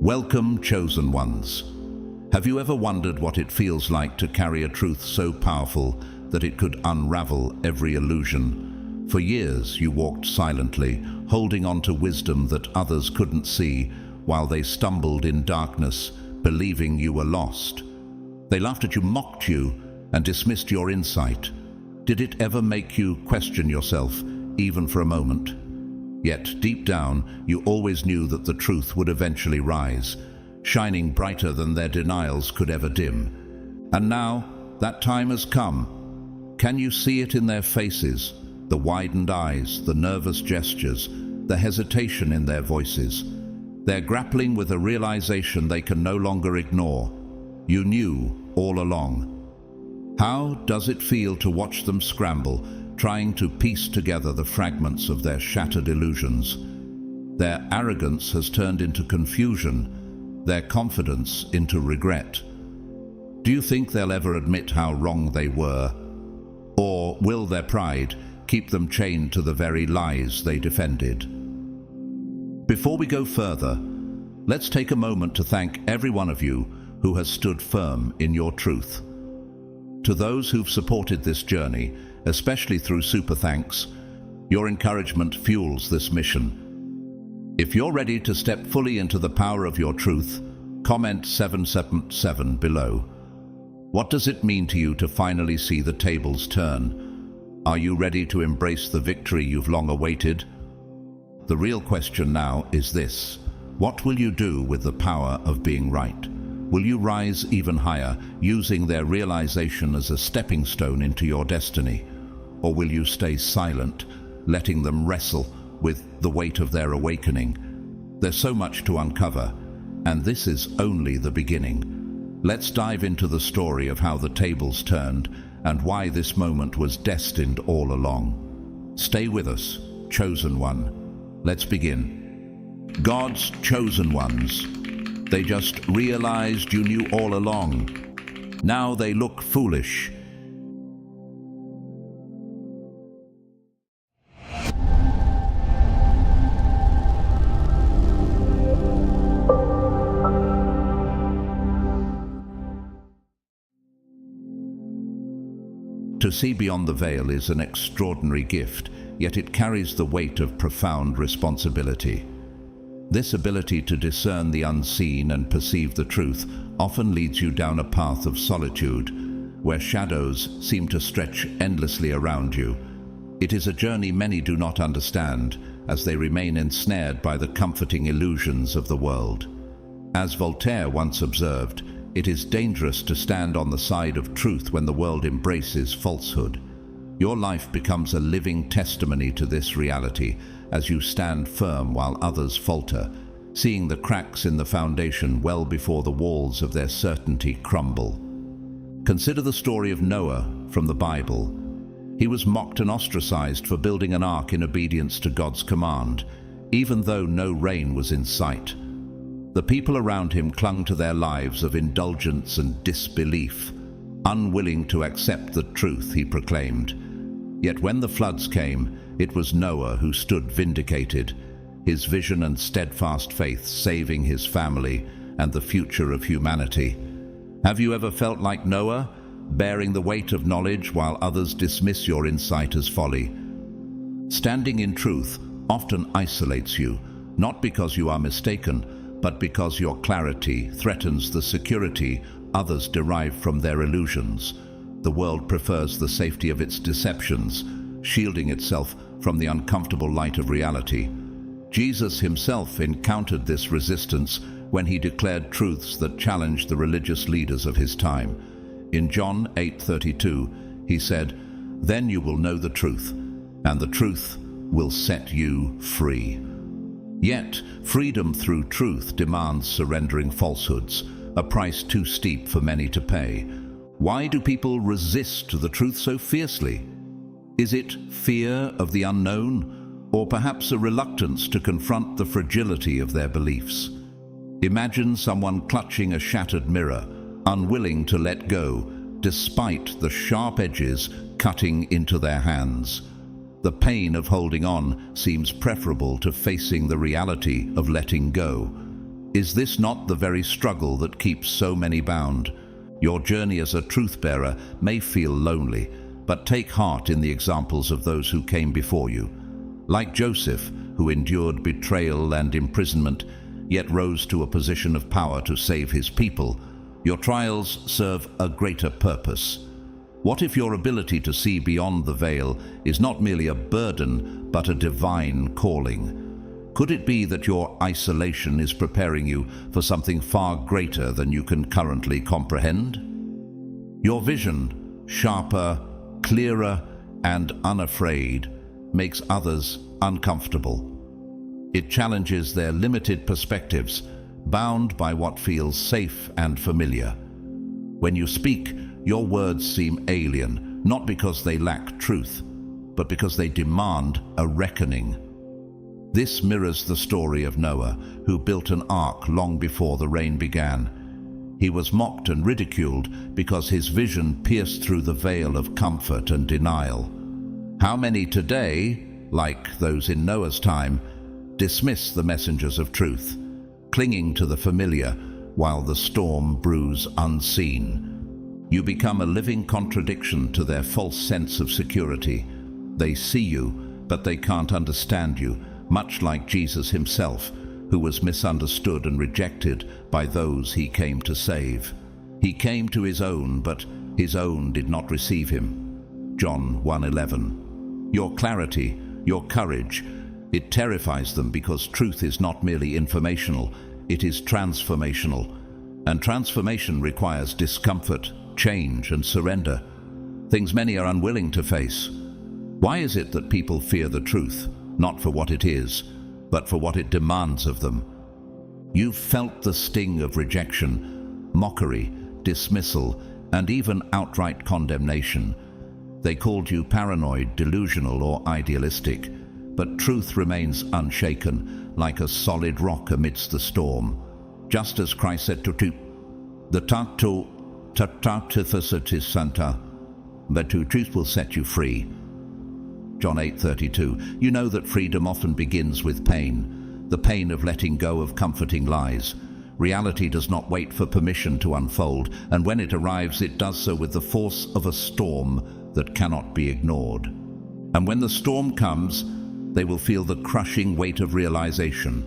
Welcome, Chosen Ones. Have you ever wondered what it feels like to carry a truth so powerful that it could unravel every illusion? For years, you walked silently, holding on to wisdom that others couldn't see, while they stumbled in darkness, believing you were lost. They laughed at you, mocked you, and dismissed your insight. Did it ever make you question yourself, even for a moment? Yet, deep down, you always knew that the truth would eventually rise, shining brighter than their denials could ever dim. And now, that time has come. Can you see it in their faces? The widened eyes, the nervous gestures, the hesitation in their voices. They're grappling with a realization they can no longer ignore. You knew all along. How does it feel to watch them scramble, trying to piece together the fragments of their shattered illusions? Their arrogance has turned into confusion, their confidence into regret. Do you think they'll ever admit how wrong they were? Or will their pride keep them chained to the very lies they defended? Before we go further, let's take a moment to thank every one of you who has stood firm in your truth. To those who've supported this journey, especially through super thanks, your encouragement fuels this mission. If you're ready to step fully into the power of your truth, comment 777 below. What does it mean to you to finally see the tables turn? Are you ready to embrace the victory you've long awaited? The real question now is this: what will you do with the power of being right? Will you rise even higher, using their realization as a stepping stone into your destiny? Or will you stay silent, letting them wrestle with the weight of their awakening? There's so much to uncover, and this is only the beginning. Let's dive into the story of how the tables turned and why this moment was destined all along. Stay with us, Chosen One. Let's begin. God's chosen ones. They just realized you knew all along. Now they look foolish. To see beyond the veil is an extraordinary gift, yet it carries the weight of profound responsibility. This ability to discern the unseen and perceive the truth often leads you down a path of solitude, where shadows seem to stretch endlessly around you. It is a journey many do not understand, as they remain ensnared by the comforting illusions of the world. As Voltaire once observed, it is dangerous to stand on the side of truth when the world embraces falsehood. Your life becomes a living testimony to this reality, as you stand firm while others falter, seeing the cracks in the foundation well before the walls of their certainty crumble. Consider the story of Noah from the Bible. He was mocked and ostracized for building an ark in obedience to God's command, even though no rain was in sight. The people around him clung to their lives of indulgence and disbelief, unwilling to accept the truth he proclaimed. Yet when the floods came, it was Noah who stood vindicated, his vision and steadfast faith saving his family and the future of humanity. Have you ever felt like Noah, bearing the weight of knowledge while others dismiss your insight as folly? Standing in truth often isolates you, not because you are mistaken, but because your clarity threatens the security others derive from their illusions. The world prefers the safety of its deceptions, shielding itself from the uncomfortable light of reality. Jesus himself encountered this resistance when he declared truths that challenged the religious leaders of his time. In John 8:32, he said, "Then you will know the truth, and the truth will set you free." Yet, freedom through truth demands surrendering falsehoods, a price too steep for many to pay. Why do people resist the truth so fiercely? Is it fear of the unknown, or perhaps a reluctance to confront the fragility of their beliefs? Imagine someone clutching a shattered mirror, unwilling to let go, despite the sharp edges cutting into their hands. The pain of holding on seems preferable to facing the reality of letting go. Is this not the very struggle that keeps so many bound? Your journey as a truth-bearer may feel lonely, but take heart in the examples of those who came before you. Like Joseph, who endured betrayal and imprisonment, yet rose to a position of power to save his people, your trials serve a greater purpose. What if your ability to see beyond the veil is not merely a burden, but a divine calling? Could it be that your isolation is preparing you for something far greater than you can currently comprehend? Your vision, sharper, clearer, and unafraid, makes others uncomfortable. It challenges their limited perspectives, bound by what feels safe and familiar. When you speak, your words seem alien, not because they lack truth, but because they demand a reckoning. This mirrors the story of Noah, who built an ark long before the rain began. He was mocked and ridiculed because his vision pierced through the veil of comfort and denial. How many today, like those in Noah's time, dismiss the messengers of truth, clinging to the familiar while the storm brews unseen? You become a living contradiction to their false sense of security. They see you, but they can't understand you, much like Jesus himself, who was misunderstood and rejected by those he came to save. He came to his own, but his own did not receive him. John 1:11. Your clarity, your courage, it terrifies them because truth is not merely informational, it is transformational. And transformation requires discomfort, change, and surrender, things many are unwilling to face. Why is it that people fear the truth, not for what it is, but for what it demands of them? You've felt the sting of rejection, mockery, dismissal, and even outright condemnation. They called you paranoid, delusional, or idealistic, but truth remains unshaken, like a solid rock amidst the storm. Just as Christ said to the Santa, but truth will set you free. John 8:32. You know that freedom often begins with pain, the pain of letting go of comforting lies. Reality does not wait for permission to unfold, and when it arrives, it does so with the force of a storm that cannot be ignored. And when the storm comes, they will feel the crushing weight of realization.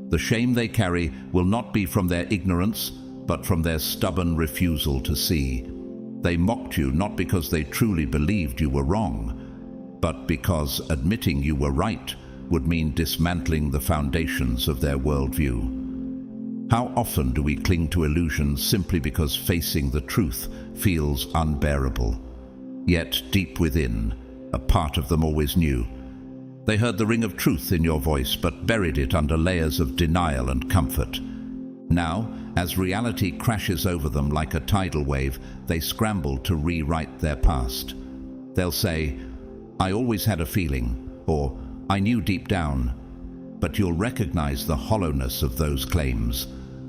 The shame they carry will not be from their ignorance, but from their stubborn refusal to see. They mocked you not because they truly believed you were wrong, but because admitting you were right would mean dismantling the foundations of their worldview. How often do we cling to illusions simply because facing the truth feels unbearable? Yet deep within, a part of them always knew. They heard the ring of truth in your voice, but buried it under layers of denial and comfort. Now, as reality crashes over them like a tidal wave, they scramble to rewrite their past. They'll say, "I always had a feeling," or "I knew deep down." But you'll recognize the hollowness of those claims.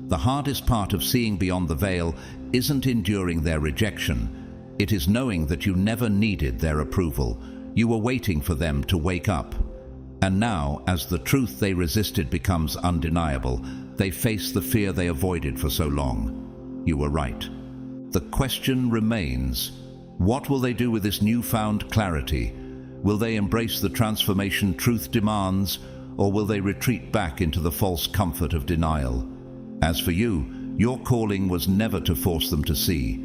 The hardest part of seeing beyond the veil isn't enduring their rejection. It is knowing that you never needed their approval. You were waiting for them to wake up. And now, as the truth they resisted becomes undeniable, they face the fear they avoided for so long. You were right. The question remains, what will they do with this newfound clarity? Will they embrace the transformation truth demands, or will they retreat back into the false comfort of denial? As for you, your calling was never to force them to see,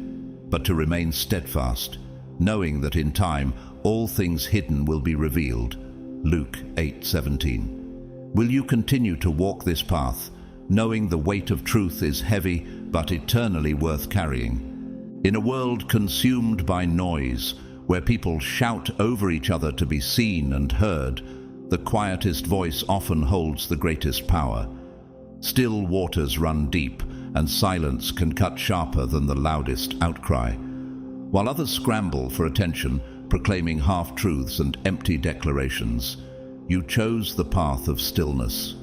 but to remain steadfast, knowing that in time all things hidden will be revealed. Luke 8:17. Will you continue to walk this path, knowing the weight of truth is heavy but eternally worth carrying? In a world consumed by noise, where people shout over each other to be seen and heard, the quietest voice often holds the greatest power. Still waters run deep, and silence can cut sharper than the loudest outcry. While others scramble for attention, proclaiming half-truths and empty declarations, you chose the path of stillness.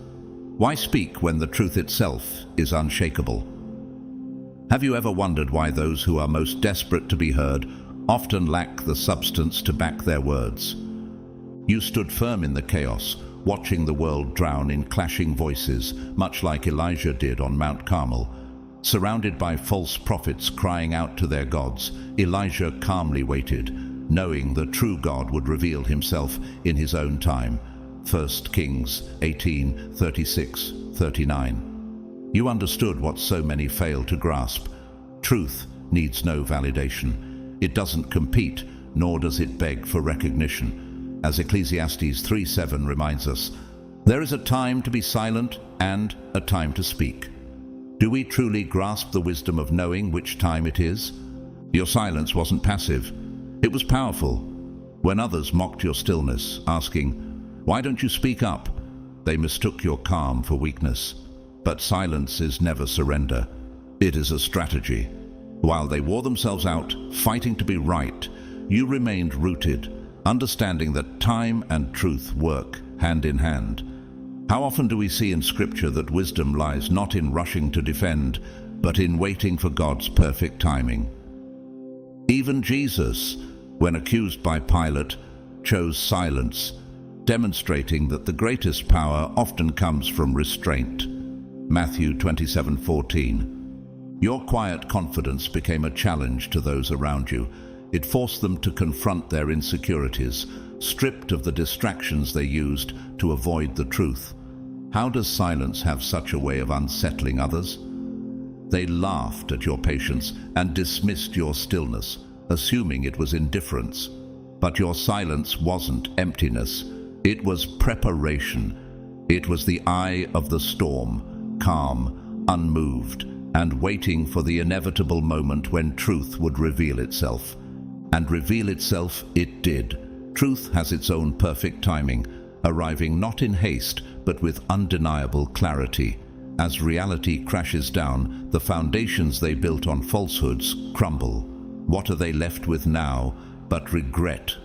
Why speak when the truth itself is unshakable? Have you ever wondered why those who are most desperate to be heard often lack the substance to back their words? You stood firm in the chaos, watching the world drown in clashing voices, much like Elijah did on Mount Carmel. Surrounded by false prophets crying out to their gods, Elijah calmly waited, knowing the true God would reveal himself in his own time. 1 Kings 18:36-39. You understood what so many fail to grasp. Truth needs no validation. It doesn't compete, nor does it beg for recognition. As Ecclesiastes 3:7 reminds us, there is a time to be silent and a time to speak. Do we truly grasp the wisdom of knowing which time it is? Your silence wasn't passive. It was powerful. When others mocked your stillness, asking, "Why don't you speak up?" they mistook your calm for weakness. But silence is never surrender. It is a strategy. While they wore themselves out, fighting to be right, you remained rooted, understanding that time and truth work hand in hand. How often do we see in Scripture that wisdom lies not in rushing to defend, but in waiting for God's perfect timing? Even Jesus, when accused by Pilate, chose silence, demonstrating that the greatest power often comes from restraint. Matthew 27:14. Your quiet confidence became a challenge to those around you. It forced them to confront their insecurities, stripped of the distractions they used to avoid the truth. How does silence have such a way of unsettling others? They laughed at your patience and dismissed your stillness, assuming it was indifference. But your silence wasn't emptiness. It was preparation. It was the eye of the storm, calm, unmoved, and waiting for the inevitable moment when truth would reveal itself. And reveal itself it did. Truth has its own perfect timing, arriving not in haste, but with undeniable clarity. As reality crashes down, the foundations they built on falsehoods crumble. What are they left with now but regret?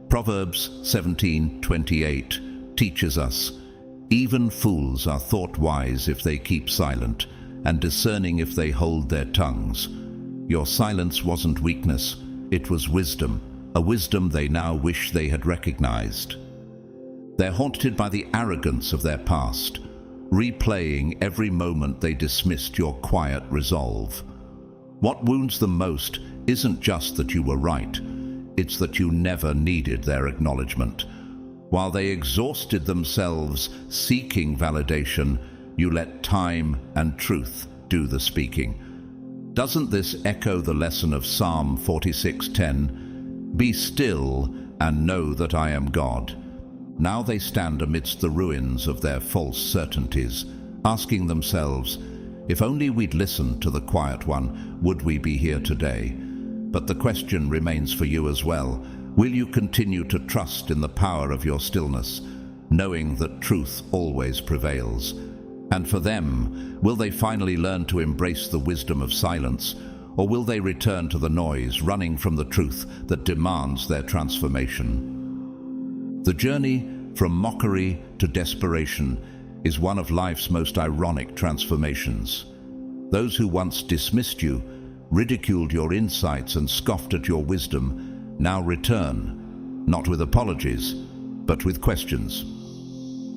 Proverbs 17:28 teaches us, "Even fools are thought wise if they keep silent, and discerning if they hold their tongues." Your silence wasn't weakness, it was wisdom, a wisdom they now wish they had recognized. They're haunted by the arrogance of their past, replaying every moment they dismissed your quiet resolve. What wounds them most isn't just that you were right, it's that you never needed their acknowledgement. While they exhausted themselves seeking validation, you let time and truth do the speaking. Doesn't this echo the lesson of Psalm 46:10? "Be still and know that I am God." Now they stand amidst the ruins of their false certainties, asking themselves, if only we'd listened to the quiet one, would we be here today? But the question remains for you as well. Will you continue to trust in the power of your stillness, knowing that truth always prevails? And for them, will they finally learn to embrace the wisdom of silence, or will they return to the noise, running from the truth that demands their transformation? The journey from mockery to desperation is one of life's most ironic transformations. Those who once dismissed you, ridiculed your insights and scoffed at your wisdom, now return, not with apologies, but with questions.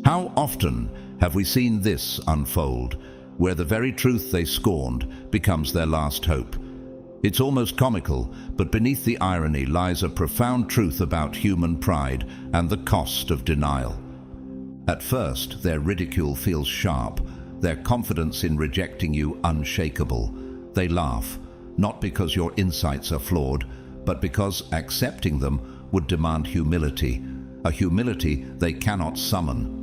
How often have we seen this unfold, where the very truth they scorned becomes their last hope? It's almost comical, but beneath the irony lies a profound truth about human pride and the cost of denial. At first, their ridicule feels sharp, their confidence in rejecting you unshakable. They laugh, not because your insights are flawed, but because accepting them would demand humility, a humility they cannot summon.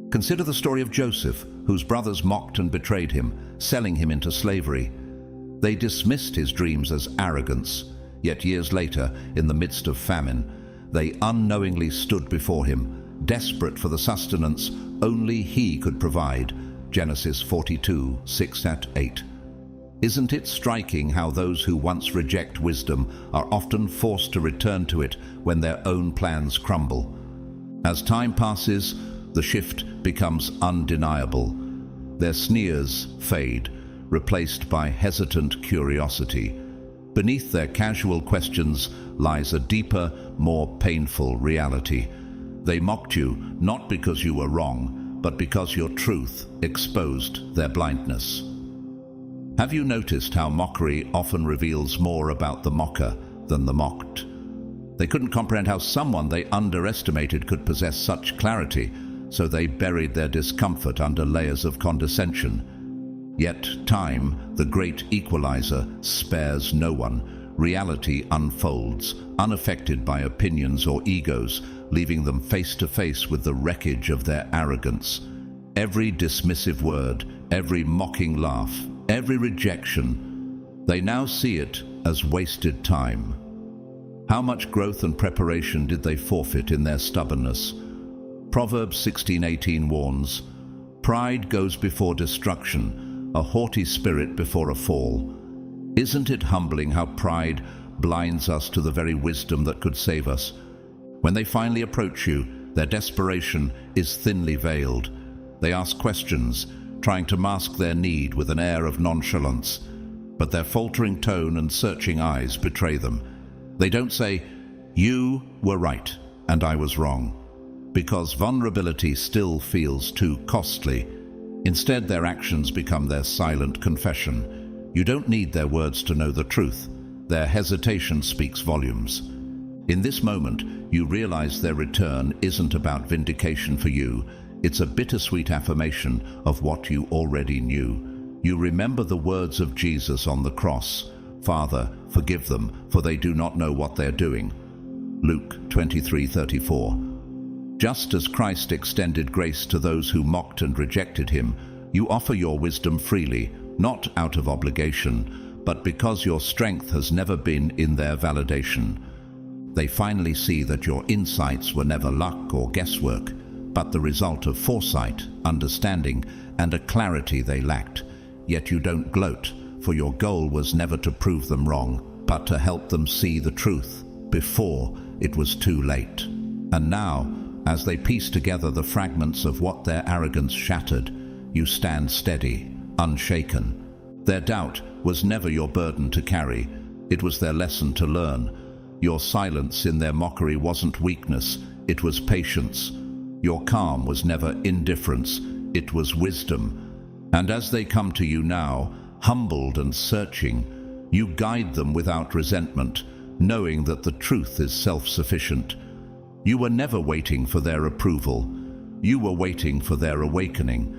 Consider the story of Joseph, whose brothers mocked and betrayed him, selling him into slavery. They dismissed his dreams as arrogance, yet years later, in the midst of famine, they unknowingly stood before him, desperate for the sustenance only he could provide. Genesis 42:6-8. Isn't it striking how those who once reject wisdom are often forced to return to it when their own plans crumble? As time passes, the shift becomes undeniable. Their sneers fade, replaced by hesitant curiosity. Beneath their casual questions lies a deeper, more painful reality. They mocked you not because you were wrong, but because your truth exposed their blindness. Have you noticed how mockery often reveals more about the mocker than the mocked? They couldn't comprehend how someone they underestimated could possess such clarity, so they buried their discomfort under layers of condescension. Yet time, the great equalizer, spares no one. Reality unfolds, unaffected by opinions or egos, leaving them face to face with the wreckage of their arrogance. Every dismissive word, every mocking laugh, every rejection, they now see it as wasted time. How much growth and preparation did they forfeit in their stubbornness? Proverbs 16:18 warns, "Pride goes before destruction, a haughty spirit before a fall." Isn't it humbling how pride blinds us to the very wisdom that could save us? When they finally approach you, their desperation is thinly veiled. They ask questions, trying to mask their need with an air of nonchalance, but their faltering tone and searching eyes betray them. They don't say, "You were right and I was wrong," because vulnerability still feels too costly. Instead, their actions become their silent confession. You don't need their words to know the truth. Their hesitation speaks volumes. In this moment, you realize their return isn't about vindication for you. It's a bittersweet affirmation of what you already knew. You remember the words of Jesus on the cross, "Father, forgive them, for they do not know what they're doing." Luke 23:34. Just as Christ extended grace to those who mocked and rejected him, you offer your wisdom freely, not out of obligation, but because your strength has never been in their validation. They finally see that your insights were never luck or guesswork, but the result of foresight, understanding, and a clarity they lacked. Yet you don't gloat, for your goal was never to prove them wrong, but to help them see the truth before it was too late. And now, as they piece together the fragments of what their arrogance shattered, you stand steady, unshaken. Their doubt was never your burden to carry. It was their lesson to learn. Your silence in their mockery wasn't weakness, it was patience. Your calm was never indifference, it was wisdom. And as they come to you now, humbled and searching, you guide them without resentment, knowing that the truth is self-sufficient. You were never waiting for their approval. You were waiting for their awakening.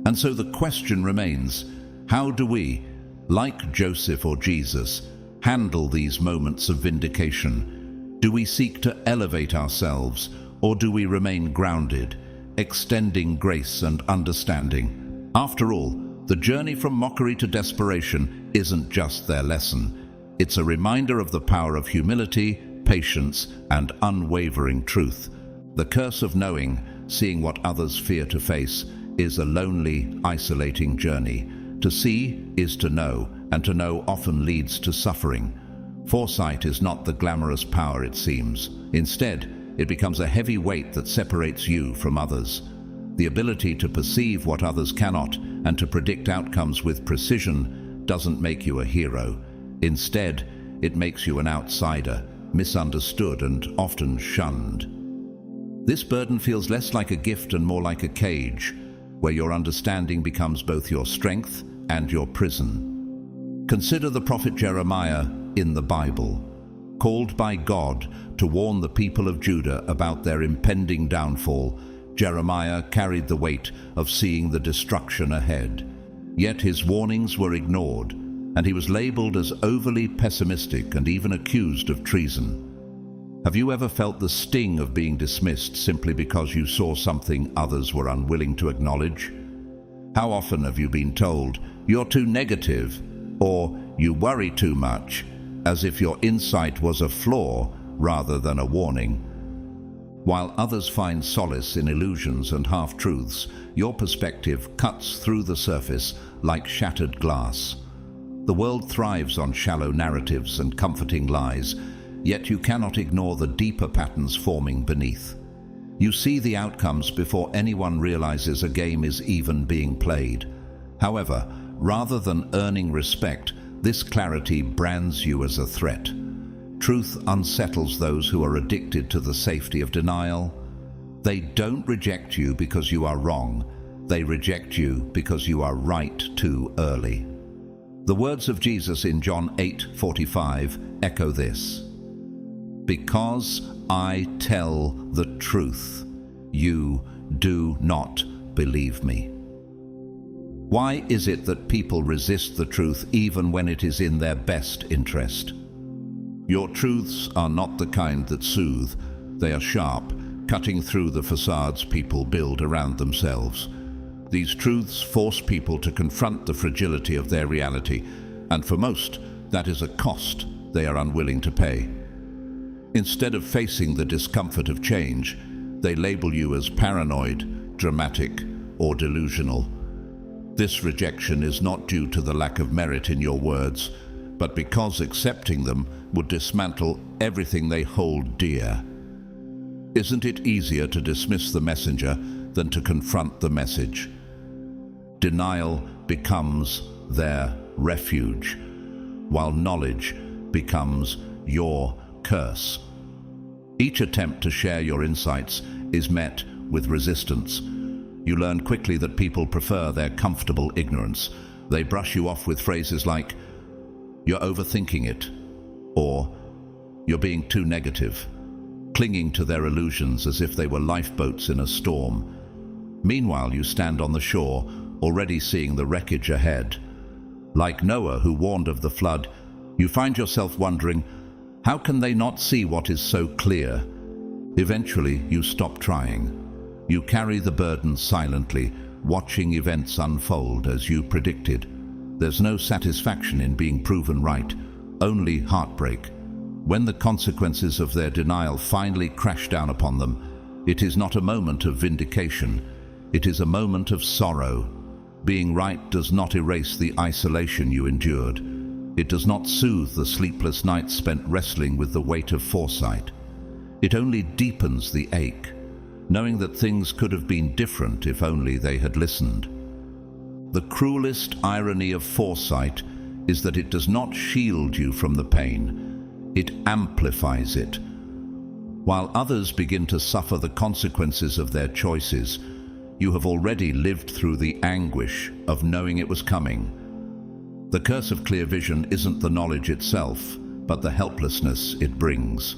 And so the question remains, how do we, like Joseph or Jesus, handle these moments of vindication? Do we seek to elevate ourselves, or do we remain grounded, extending grace and understanding? After all, the journey from mockery to desperation isn't just their lesson. It's a reminder of the power of humility, patience, and unwavering truth. The curse of knowing, seeing what others fear to face, is a lonely, isolating journey. To see is to know, and to know often leads to suffering. Foresight is not the glamorous power it seems. Instead, it becomes a heavy weight that separates you from others. The ability to perceive what others cannot and to predict outcomes with precision doesn't make you a hero. Instead, it makes you an outsider, misunderstood and often shunned. This burden feels less like a gift and more like a cage, where your understanding becomes both your strength and your prison. Consider the prophet Jeremiah in the Bible. Called by God to warn the people of Judah about their impending downfall, Jeremiah carried the weight of seeing the destruction ahead. Yet his warnings were ignored, and he was labeled as overly pessimistic and even accused of treason. Have you ever felt the sting of being dismissed simply because you saw something others were unwilling to acknowledge? How often have you been told, "You're too negative," or "You worry too much," as if your insight was a flaw rather than a warning? While others find solace in illusions and half-truths, your perspective cuts through the surface like shattered glass. The world thrives on shallow narratives and comforting lies, yet you cannot ignore the deeper patterns forming beneath. You see the outcomes before anyone realizes a game is even being played. However, rather than earning respect, this clarity brands you as a threat. Truth unsettles those who are addicted to the safety of denial. They don't reject you because you are wrong. They reject you because you are right too early. The words of Jesus in John 8:45 echo this. Because I tell the truth, you do not believe me. Why is it that people resist the truth even when it is in their best interest? Your truths are not the kind that soothe. They are sharp, cutting through the facades people build around themselves. These truths force people to confront the fragility of their reality, and for most, that is a cost they are unwilling to pay. Instead of facing the discomfort of change, they label you as paranoid, dramatic, or delusional. This rejection is not due to the lack of merit in your words, but because accepting them would dismantle everything they hold dear. Isn't it easier to dismiss the messenger than to confront the message? Denial becomes their refuge, while knowledge becomes your curse. Each attempt to share your insights is met with resistance. You learn quickly that people prefer their comfortable ignorance. They brush you off with phrases like, "You're overthinking it," or "You're being too negative," clinging to their illusions as if they were lifeboats in a storm. Meanwhile, you stand on the shore, already seeing the wreckage ahead. Like Noah, who warned of the flood, you find yourself wondering, how can they not see what is so clear? Eventually, you stop trying. You carry the burden silently, watching events unfold as you predicted. There's no satisfaction in being proven right, only heartbreak. When the consequences of their denial finally crash down upon them, it is not a moment of vindication, it is a moment of sorrow. Being right does not erase the isolation you endured. It does not soothe the sleepless nights spent wrestling with the weight of foresight. It only deepens the ache, knowing that things could have been different if only they had listened. The cruelest irony of foresight is that it does not shield you from the pain, it amplifies it. While others begin to suffer the consequences of their choices, you have already lived through the anguish of knowing it was coming. The curse of clear vision isn't the knowledge itself, but the helplessness it brings.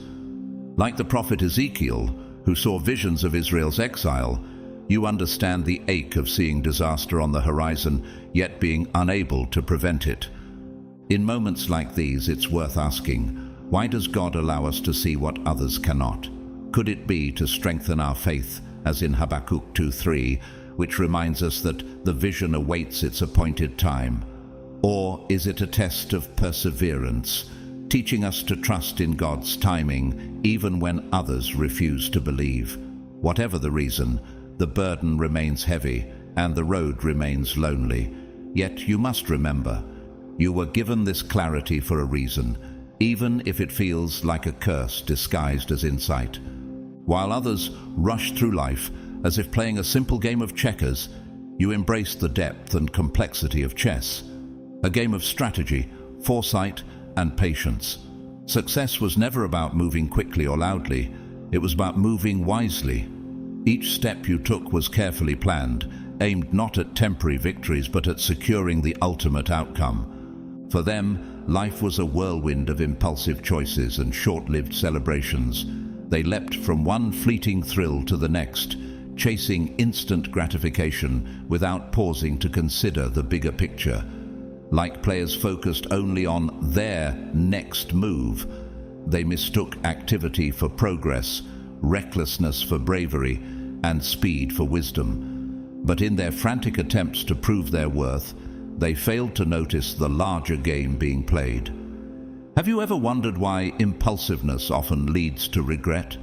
Like the prophet Ezekiel, who saw visions of Israel's exile, you understand the ache of seeing disaster on the horizon, yet being unable to prevent it. In moments like these, it's worth asking, why does God allow us to see what others cannot? Could it be to strengthen our faith, as in Habakkuk 2:3, which reminds us that the vision awaits its appointed time? Or is it a test of perseverance, teaching us to trust in God's timing even when others refuse to believe? Whatever the reason, the burden remains heavy and the road remains lonely. Yet you must remember, you were given this clarity for a reason, even if it feels like a curse disguised as insight. While others rush through life as if playing a simple game of checkers, you embrace the depth and complexity of chess, a game of strategy, foresight, and patience. Success was never about moving quickly or loudly, it was about moving wisely. Each step you took was carefully planned, aimed not at temporary victories but at securing the ultimate outcome. For them, life was a whirlwind of impulsive choices and short-lived celebrations. They leapt from one fleeting thrill to the next, chasing instant gratification without pausing to consider the bigger picture. Like players focused only on their next move, they mistook activity for progress, recklessness for bravery, and speed for wisdom. But in their frantic attempts to prove their worth, they failed to notice the larger game being played. Have you ever wondered why impulsiveness often leads to regret?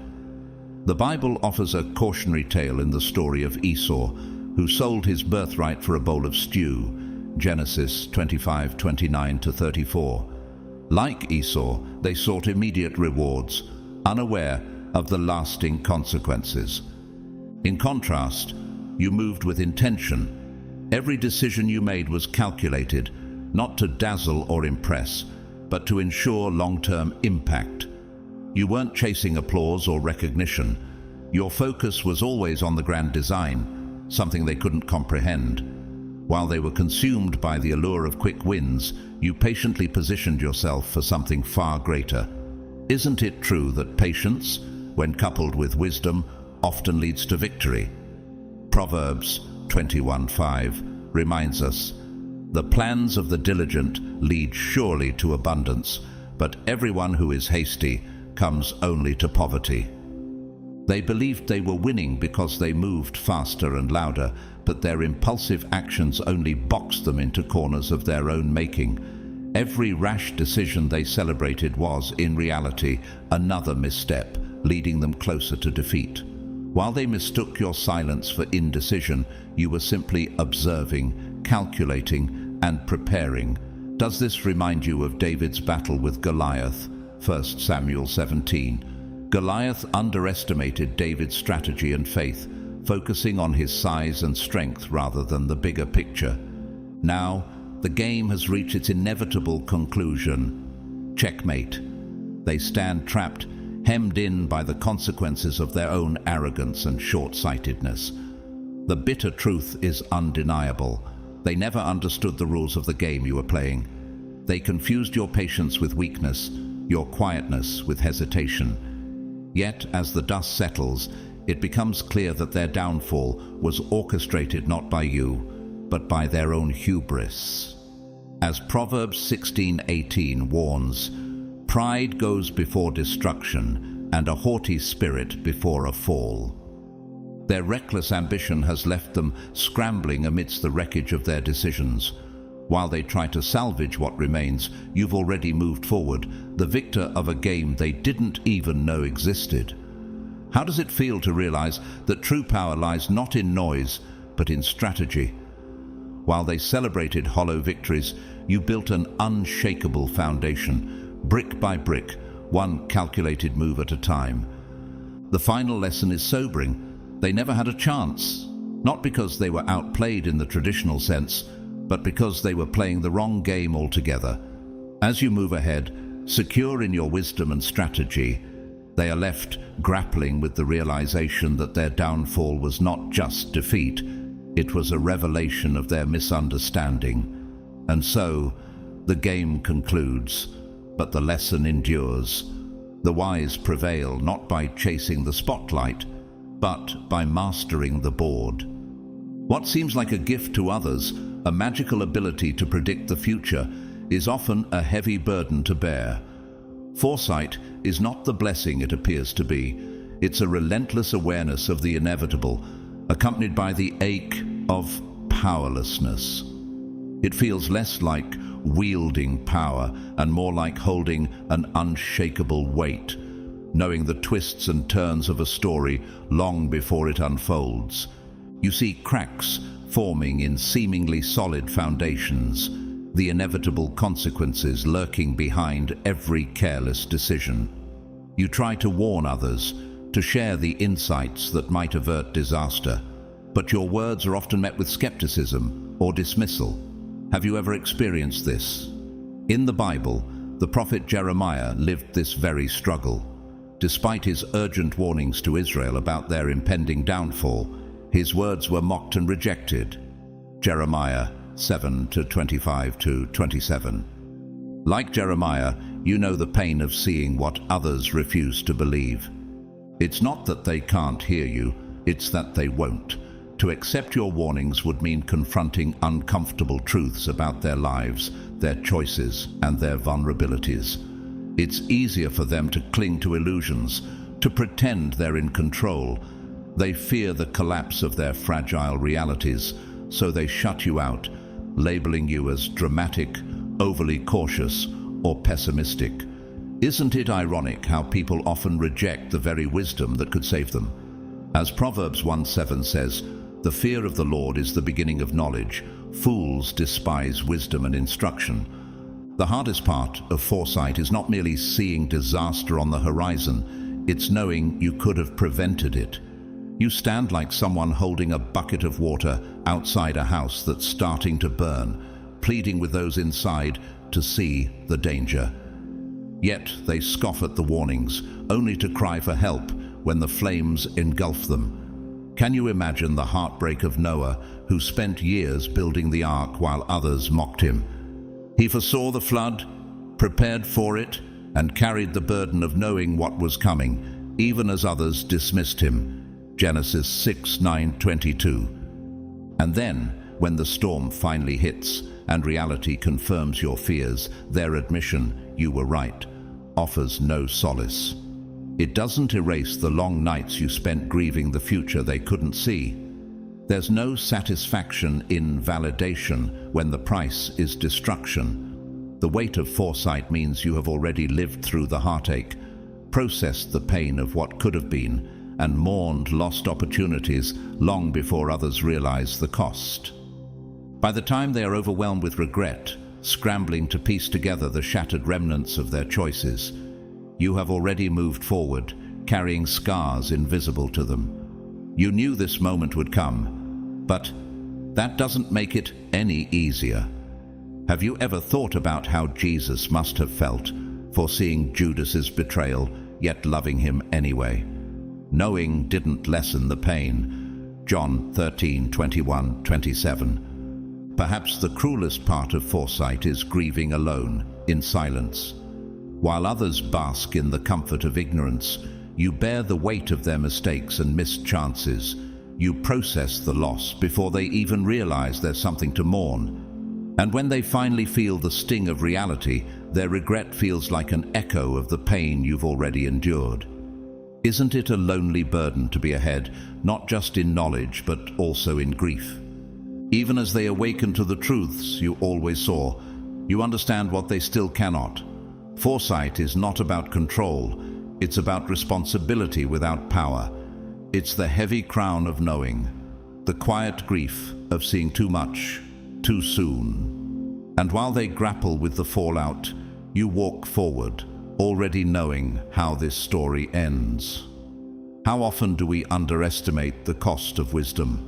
The Bible offers a cautionary tale in the story of Esau, who sold his birthright for a bowl of stew, Genesis 25:29-34. Like Esau, they sought immediate rewards, unaware of the lasting consequences. In contrast, you moved with intention. Every decision you made was calculated, not to dazzle or impress, but to ensure long-term impact. You weren't chasing applause or recognition. Your focus was always on the grand design, something they couldn't comprehend. While they were consumed by the allure of quick wins, you patiently positioned yourself for something far greater. Isn't it true that patience, when coupled with wisdom, often leads to victory? Proverbs 21:5 reminds us, "The plans of the diligent lead surely to abundance, but everyone who is hasty comes only to poverty." They believed they were winning because they moved faster and louder, but their impulsive actions only boxed them into corners of their own making. Every rash decision they celebrated was, in reality, another misstep, leading them closer to defeat. While they mistook your silence for indecision, you were simply observing, calculating, and preparing. Does this remind you of David's battle with Goliath? 1 Samuel 17. Goliath underestimated David's strategy and faith, focusing on his size and strength rather than the bigger picture. Now, the game has reached its inevitable conclusion. Checkmate. They stand trapped, hemmed in by the consequences of their own arrogance and short-sightedness. The bitter truth is undeniable. They never understood the rules of the game you were playing. They confused your patience with weakness, your quietness with hesitation. Yet, as the dust settles, it becomes clear that their downfall was orchestrated not by you, but by their own hubris. As Proverbs 16:18 warns, "Pride goes before destruction, and a haughty spirit before a fall." Their reckless ambition has left them scrambling amidst the wreckage of their decisions. While they try to salvage what remains, you've already moved forward, the victor of a game they didn't even know existed. How does it feel to realize that true power lies not in noise, but in strategy? While they celebrated hollow victories, you built an unshakable foundation, brick by brick, one calculated move at a time. The final lesson is sobering. They never had a chance, not because they were outplayed in the traditional sense, but because they were playing the wrong game altogether. As you move ahead, secure in your wisdom and strategy, they are left grappling with the realization that their downfall was not just defeat, it was a revelation of their misunderstanding. And so, the game concludes, but the lesson endures. The wise prevail not by chasing the spotlight, but by mastering the board. What seems like a gift to others, a magical ability to predict the future, is often a heavy burden to bear. Foresight is not the blessing it appears to be. It's a relentless awareness of the inevitable, accompanied by the ache of powerlessness. It feels less like wielding power and more like holding an unshakable weight, knowing the twists and turns of a story long before it unfolds. You see cracks forming in seemingly solid foundations, the inevitable consequences lurking behind every careless decision. You try to warn others, to share the insights that might avert disaster, but your words are often met with skepticism or dismissal. Have you ever experienced this? In the Bible, the prophet Jeremiah lived this very struggle. Despite his urgent warnings to Israel about their impending downfall, his words were mocked and rejected. Jeremiah 7:25-27. Like Jeremiah, you know the pain of seeing what others refuse to believe. It's not that they can't hear you, it's that they won't. To accept your warnings would mean confronting uncomfortable truths about their lives, their choices, and their vulnerabilities. It's easier for them to cling to illusions, to pretend they're in control. They fear the collapse of their fragile realities, so they shut you out, labeling you as dramatic, overly cautious, or pessimistic. Isn't it ironic how people often reject the very wisdom that could save them? As Proverbs 1:7 says, "The fear of the Lord is the beginning of knowledge. Fools despise wisdom and instruction." The hardest part of foresight is not merely seeing disaster on the horizon, it's knowing you could have prevented it. You stand like someone holding a bucket of water outside a house that's starting to burn, pleading with those inside to see the danger. Yet they scoff at the warnings, only to cry for help when the flames engulf them. Can you imagine the heartbreak of Noah, who spent years building the ark while others mocked him? He foresaw the flood, prepared for it, and carried the burden of knowing what was coming, even as others dismissed him. Genesis 6:9-22. And then, when the storm finally hits and reality confirms your fears, their admission, "You were right," offers no solace. It doesn't erase the long nights you spent grieving the future they couldn't see. There's no satisfaction in validation when the price is destruction. The weight of foresight means you have already lived through the heartache, processed the pain of what could have been, and mourned lost opportunities long before others realize the cost. By the time they are overwhelmed with regret, scrambling to piece together the shattered remnants of their choices, you have already moved forward, carrying scars invisible to them. You knew this moment would come, but that doesn't make it any easier. Have you ever thought about how Jesus must have felt, foreseeing Judas's betrayal, yet loving him anyway? Knowing didn't lessen the pain. John 13:21-27. Perhaps the cruelest part of foresight is grieving alone, in silence. While others bask in the comfort of ignorance, you bear the weight of their mistakes and missed chances. You process the loss before they even realize there's something to mourn. And when they finally feel the sting of reality, their regret feels like an echo of the pain you've already endured. Isn't it a lonely burden to be ahead, not just in knowledge, but also in grief? Even as they awaken to the truths you always saw, you understand what they still cannot. Foresight is not about control, it's about responsibility without power. It's the heavy crown of knowing, the quiet grief of seeing too much, too soon. And while they grapple with the fallout, you walk forward, already knowing how this story ends. How often do we underestimate the cost of wisdom?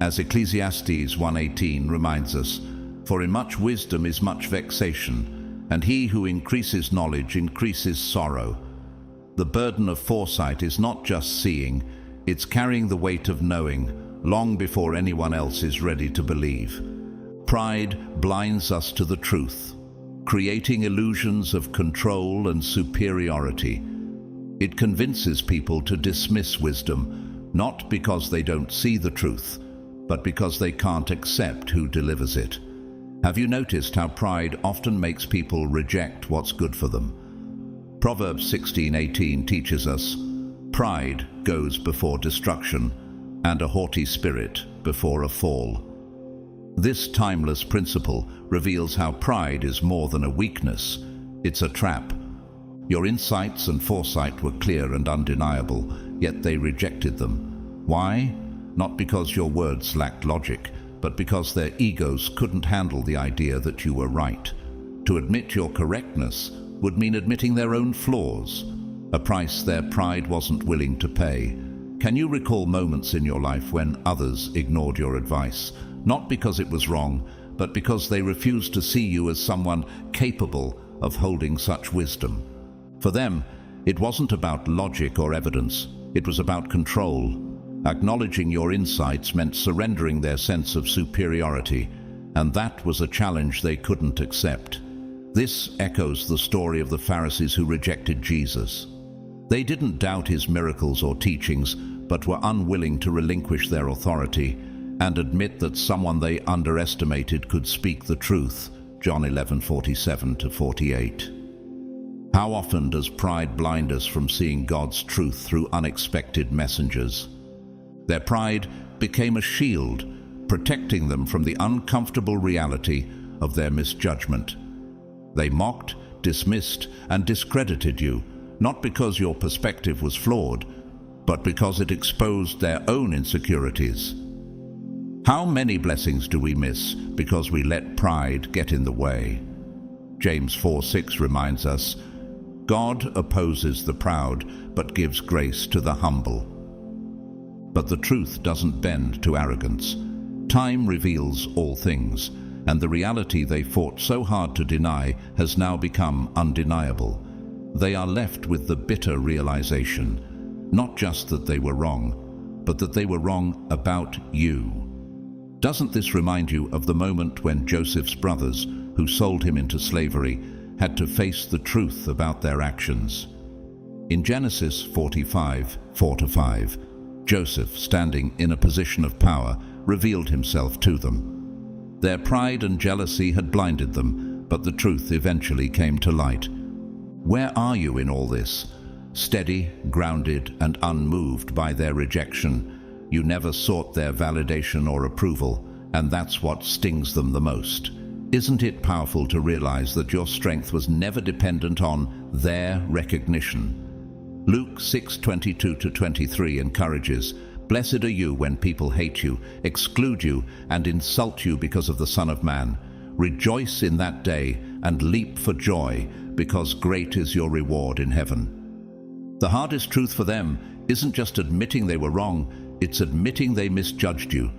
As Ecclesiastes 1:18 reminds us, "For in much wisdom is much vexation, and he who increases knowledge increases sorrow." The burden of foresight is not just seeing, it's carrying the weight of knowing long before anyone else is ready to believe. Pride blinds us to the truth, creating illusions of control and superiority. It convinces people to dismiss wisdom, not because they don't see the truth, but because they can't accept who delivers it. Have you noticed how pride often makes people reject what's good for them? Proverbs 16:18 teaches us, "Pride goes before destruction, and a haughty spirit before a fall." This timeless principle reveals how pride is more than a weakness, it's a trap. Your insights and foresight were clear and undeniable, yet they rejected them. Why? Not because your words lacked logic, but because their egos couldn't handle the idea that you were right. To admit your correctness would mean admitting their own flaws, a price their pride wasn't willing to pay. Can you recall moments in your life when others ignored your advice, not because it was wrong, but because they refused to see you as someone capable of holding such wisdom? For them, it wasn't about logic or evidence, it was about control. Acknowledging your insights meant surrendering their sense of superiority, and that was a challenge they couldn't accept. This echoes the story of the Pharisees who rejected Jesus. They didn't doubt his miracles or teachings, but were unwilling to relinquish their authority and admit that someone they underestimated could speak the truth. John 11:47-48. How often does pride blind us from seeing God's truth through unexpected messengers? Their pride became a shield, protecting them from the uncomfortable reality of their misjudgment. They mocked, dismissed, and discredited you, not because your perspective was flawed, but because it exposed their own insecurities. How many blessings do we miss because we let pride get in the way? James 4:6 reminds us, God opposes the proud, but gives grace to the humble. But the truth doesn't bend to arrogance. Time reveals all things, and the reality they fought so hard to deny has now become undeniable. They are left with the bitter realization, Not just that they were wrong, but that they were wrong about you. Doesn't this remind you of the moment when Joseph's brothers, who sold him into slavery, had to face the truth about their actions? In Genesis 45, 4-5, Joseph, standing in a position of power, revealed himself to them. Their pride and jealousy had blinded them, but the truth eventually came to light. Where are you in all this? Steady, grounded, and unmoved by their rejection. You never sought their validation or approval, and that's what stings them the most. Isn't it powerful to realize that your strength was never dependent on their recognition? Luke 6:22-23 encourages, "Blessed are you when people hate you, exclude you, and insult you because of the Son of Man. Rejoice in that day and leap for joy, because great is your reward in heaven." The hardest truth for them isn't just admitting they were wrong, it's admitting they misjudged you.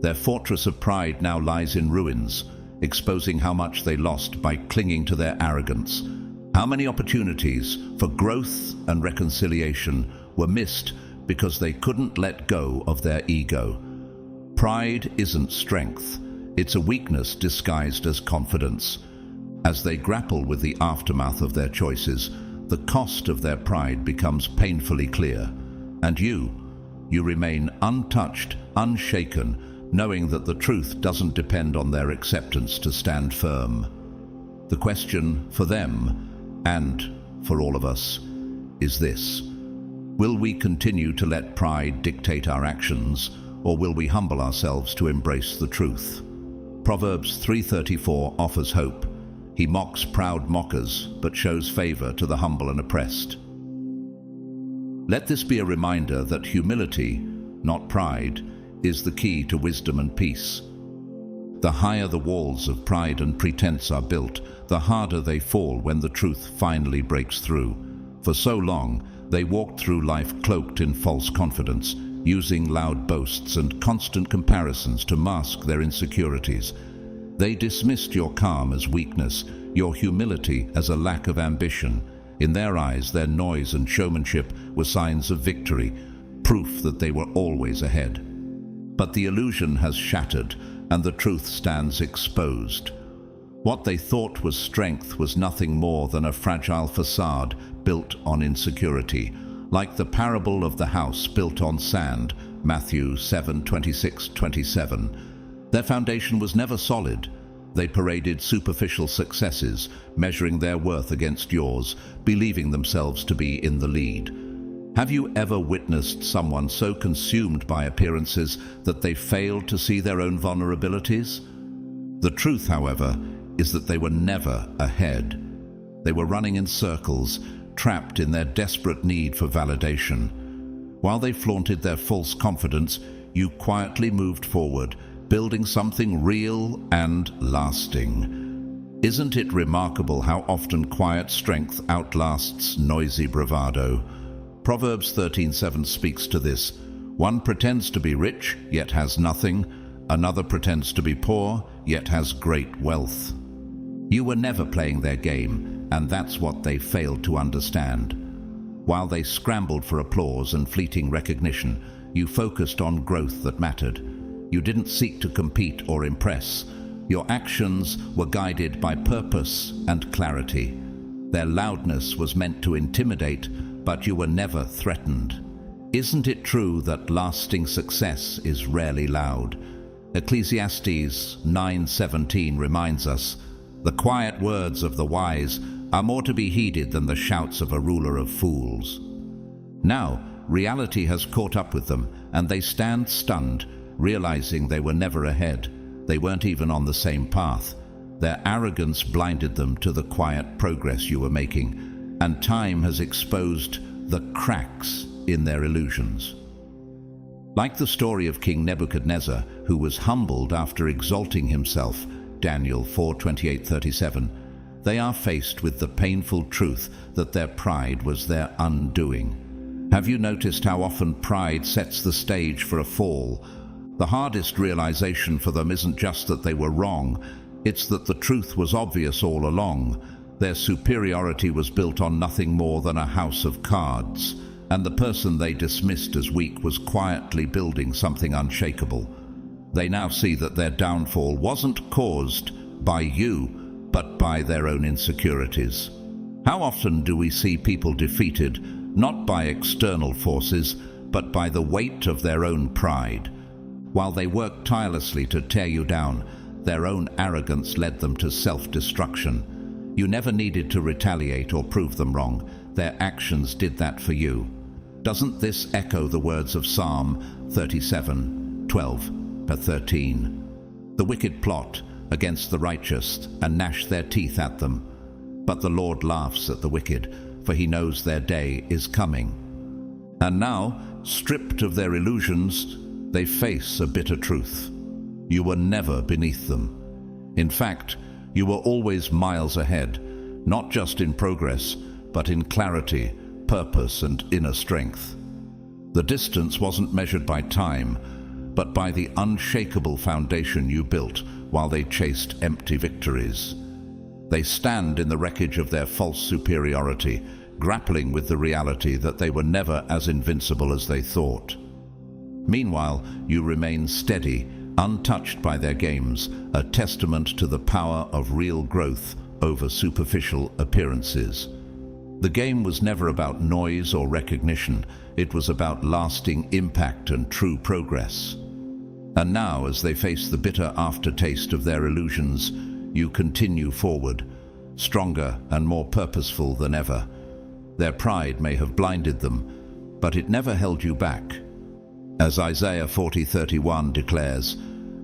Their fortress of pride now lies in ruins, exposing how much they lost by clinging to their arrogance. How many opportunities for growth and reconciliation were missed because they couldn't let go of their ego? Pride isn't strength, it's a weakness disguised as confidence. As they grapple with the aftermath of their choices, the cost of their pride becomes painfully clear. And you remain untouched, unshaken, knowing that the truth doesn't depend on their acceptance to stand firm. The question for them, and for all of us, is this: will we continue to let pride dictate our actions, or will we humble ourselves to embrace the truth? Proverbs 3:34 offers hope. He mocks proud mockers, but shows favor to the humble and oppressed. Let this be a reminder that humility, not pride, is the key to wisdom and peace. The higher the walls of pride and pretense are built, the harder they fall when the truth finally breaks through. For so long, they walked through life cloaked in false confidence, using loud boasts and constant comparisons to mask their insecurities. They dismissed your calm as weakness, your humility as a lack of ambition. In their eyes, their noise and showmanship were signs of victory, proof that they were always ahead. But the illusion has shattered, and the truth stands exposed. What they thought was strength was nothing more than a fragile facade built on insecurity, like the parable of the house built on sand, Matthew 7:26-27. Their foundation was never solid. They paraded superficial successes, measuring their worth against yours, believing themselves to be in the lead. Have you ever witnessed someone so consumed by appearances that they failed to see their own vulnerabilities? The truth, however, is that they were never ahead. They were running in circles, trapped in their desperate need for validation. While they flaunted their false confidence, you quietly moved forward, building something real and lasting. Isn't it remarkable how often quiet strength outlasts noisy bravado? Proverbs 13:7 speaks to this. One pretends to be rich, yet has nothing. Another pretends to be poor, yet has great wealth. You were never playing their game, and that's what they failed to understand. While they scrambled for applause and fleeting recognition, you focused on growth that mattered. You didn't seek to compete or impress. Your actions were guided by purpose and clarity. Their loudness was meant to intimidate, but you were never threatened. Isn't it true that lasting success is rarely loud? Ecclesiastes 9:17 reminds us, "The quiet words of the wise are more to be heeded than the shouts of a ruler of fools." Now, reality has caught up with them, and they stand stunned, realizing they were never ahead. They weren't even on the same path. Their arrogance blinded them to the quiet progress you were making, and time has exposed the cracks in their illusions. Like the story of King Nebuchadnezzar, who was humbled after exalting himself, Daniel 4:28-37, they are faced with the painful truth that their pride was their undoing. Have you noticed how often pride sets the stage for a fall? The hardest realization for them isn't just that they were wrong, it's that the truth was obvious all along. Their superiority was built on nothing more than a house of cards. and the person they dismissed as weak was quietly building something unshakable. They now see that their downfall wasn't caused by you, but by their own insecurities. How often do we see people defeated, not by external forces, but by the weight of their own pride? While they worked tirelessly to tear you down, their own arrogance led them to self-destruction. You never needed to retaliate or prove them wrong. Their actions did that for you. Doesn't this echo the words of Psalm 37:12-13? The wicked plot against the righteous and gnash their teeth at them. But the Lord laughs at the wicked, for he knows their day is coming. And now, stripped of their illusions, they face a bitter truth. You were never beneath them. In fact, you were always miles ahead, not just in progress, but in clarity, purpose, and inner strength. The distance wasn't measured by time, but by the unshakable foundation you built while they chased empty victories. They stand in the wreckage of their false superiority, grappling with the reality that they were never as invincible as they thought. Meanwhile, you remain steady, untouched by their games, a testament to the power of real growth over superficial appearances. The game was never about noise or recognition. It was about lasting impact and true progress. And now, as they face the bitter aftertaste of their illusions, you continue forward, stronger and more purposeful than ever. Their pride may have blinded them, but it never held you back. As Isaiah 40:31 declares,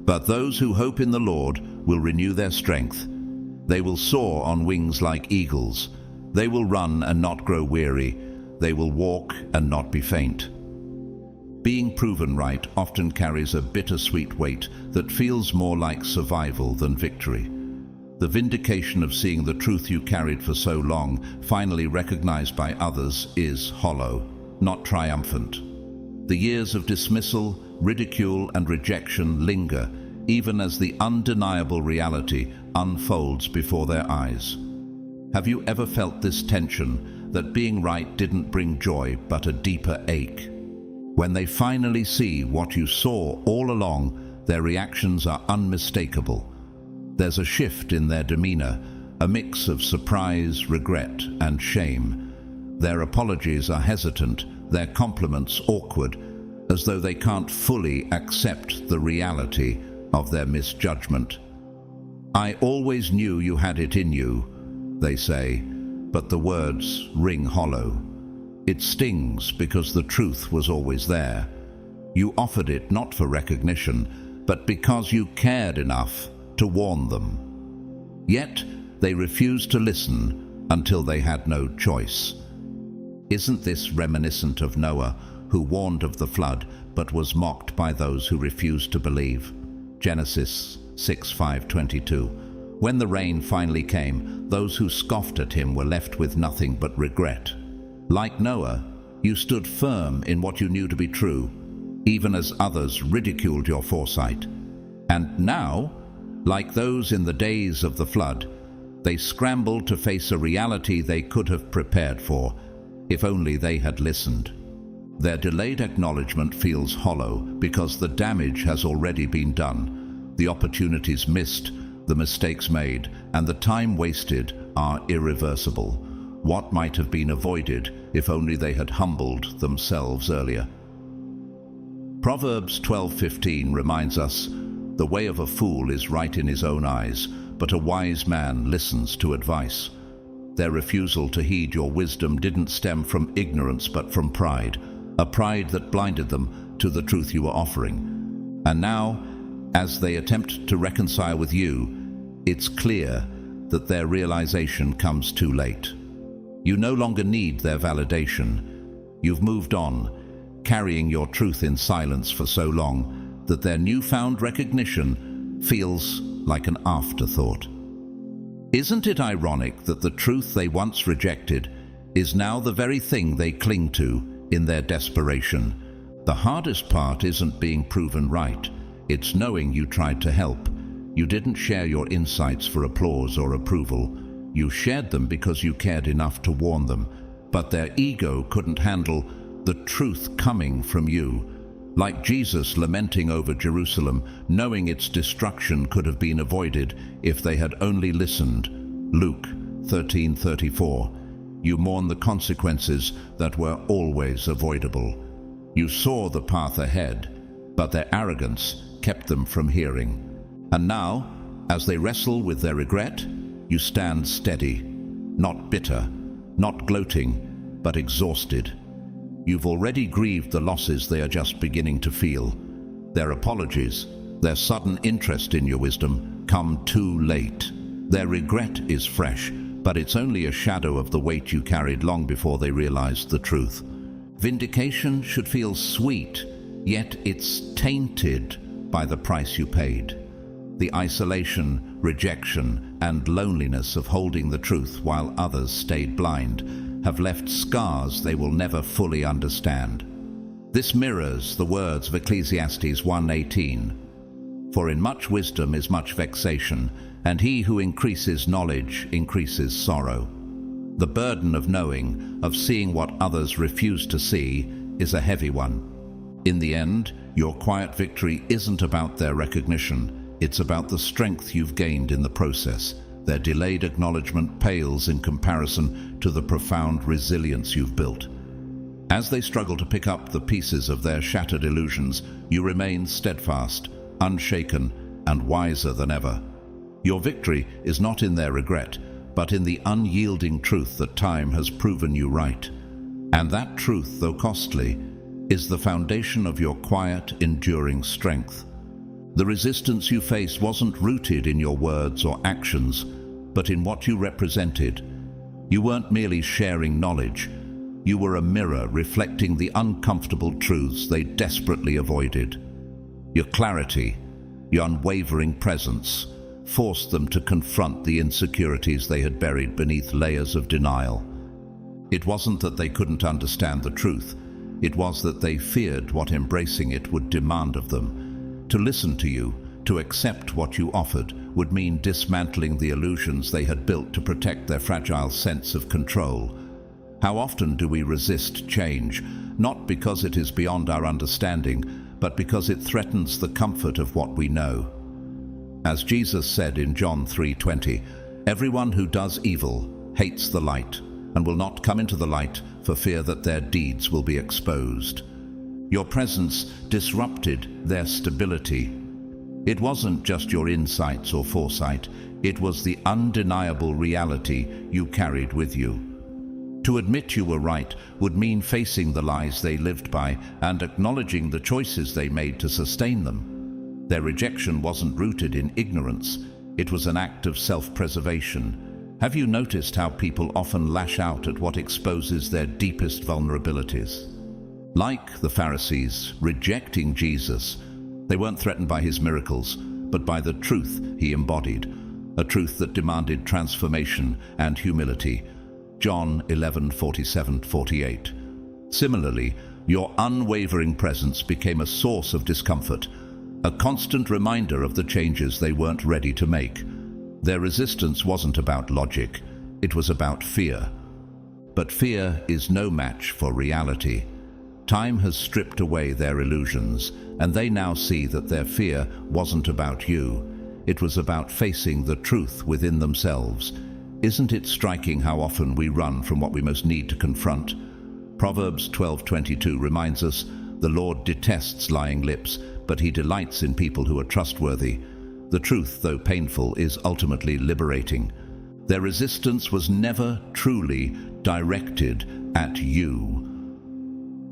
"But those who hope in the Lord will renew their strength. They will soar on wings like eagles. They will run and not grow weary. They will walk and not be faint." Being proven right often carries a bittersweet weight that feels more like survival than victory. The vindication of seeing the truth you carried for so long, finally recognized by others, is hollow, not triumphant. The years of dismissal, ridicule, and rejection linger, even as the undeniable reality unfolds before their eyes. Have you ever felt this tension, that being right didn't bring joy but a deeper ache? When they finally see what you saw all along, their reactions are unmistakable. There's a shift in their demeanor, a mix of surprise, regret, and shame. Their apologies are hesitant, their compliments awkward, as though they can't fully accept the reality of their misjudgment. "I always knew you had it in you," they say, but the words ring hollow. It stings because the truth was always there. You offered it not for recognition, but because you cared enough to warn them. Yet they refused to listen until they had no choice. Isn't this reminiscent of Noah, who warned of the flood but was mocked by those who refused to believe? Genesis 6:5-22. When the rain finally came, those who scoffed at him were left with nothing but regret. Like Noah, you stood firm in what you knew to be true, even as others ridiculed your foresight. And now, like those in the days of the flood, they scrambled to face a reality they could have prepared for, if only they had listened. Their delayed acknowledgement feels hollow because the damage has already been done. The opportunities missed, the mistakes made, and the time wasted are irreversible. What might have been avoided if only they had humbled themselves earlier? Proverbs 12:15 reminds us, "The way of a fool is right in his own eyes, but a wise man listens to advice." Their refusal to heed your wisdom didn't stem from ignorance but from pride, a pride that blinded them to the truth you were offering. And now, as they attempt to reconcile with you, it's clear that their realization comes too late. You no longer need their validation. You've moved on, carrying your truth in silence for so long that their newfound recognition feels like an afterthought. Isn't it ironic that the truth they once rejected is now the very thing they cling to in their desperation? The hardest part isn't being proven right. It's knowing you tried to help. You didn't share your insights for applause or approval. You shared them because you cared enough to warn them. But their ego couldn't handle the truth coming from you. Like Jesus lamenting over Jerusalem, knowing its destruction could have been avoided if they had only listened. Luke 13:34. You mourn the consequences that were always avoidable. You saw the path ahead, but their arrogance kept them from hearing. And now, as they wrestle with their regret, you stand steady, not bitter, not gloating, but exhausted. You've already grieved the losses they are just beginning to feel. Their apologies, their sudden interest in your wisdom, come too late. Their regret is fresh, but it's only a shadow of the weight you carried long before they realized the truth. Vindication should feel sweet, yet it's tainted by the price you paid. The isolation, rejection, and loneliness of holding the truth while others stayed blind have left scars they will never fully understand. This mirrors the words of Ecclesiastes 1:18. For in much wisdom is much vexation, and he who increases knowledge increases sorrow. The burden of knowing, of seeing what others refuse to see, is a heavy one. In the end, your quiet victory isn't about their recognition, it's about the strength you've gained in the process. Their delayed acknowledgement pales in comparison to the profound resilience you've built. As they struggle to pick up the pieces of their shattered illusions, you remain steadfast, unshaken, and wiser than ever. Your victory is not in their regret, but in the unyielding truth that time has proven you right. And that truth, though costly, is the foundation of your quiet, enduring strength. The resistance you faced wasn't rooted in your words or actions, but in what you represented. You weren't merely sharing knowledge. You were a mirror reflecting the uncomfortable truths they desperately avoided. Your clarity, your unwavering presence, forced them to confront the insecurities they had buried beneath layers of denial. It wasn't that they couldn't understand the truth. It was that they feared what embracing it would demand of them. To listen to you, to accept what you offered, would mean dismantling the illusions they had built to protect their fragile sense of control. How often do we resist change, not because it is beyond our understanding, but because it threatens the comfort of what we know? As Jesus said in John 3:20, everyone who does evil hates the light and will not come into the light for fear that their deeds will be exposed. Your presence disrupted their stability. It wasn't just your insights or foresight, it was the undeniable reality you carried with you. To admit you were right would mean facing the lies they lived by and acknowledging the choices they made to sustain them. Their rejection wasn't rooted in ignorance, it was an act of self-preservation. Have you noticed how people often lash out at what exposes their deepest vulnerabilities? Like the Pharisees rejecting Jesus, they weren't threatened by his miracles, but by the truth he embodied, a truth that demanded transformation and humility. John 11:47-48. Similarly, your unwavering presence became a source of discomfort, a constant reminder of the changes they weren't ready to make. Their resistance wasn't about logic, it was about fear. But fear is no match for reality. Time has stripped away their illusions, and they now see that their fear wasn't about you. It was about facing the truth within themselves. Isn't it striking how often we run from what we most need to confront? Proverbs 12:22 reminds us, "The Lord detests lying lips, but he delights in people who are trustworthy." The truth, though painful, is ultimately liberating. Their resistance was never truly directed at you.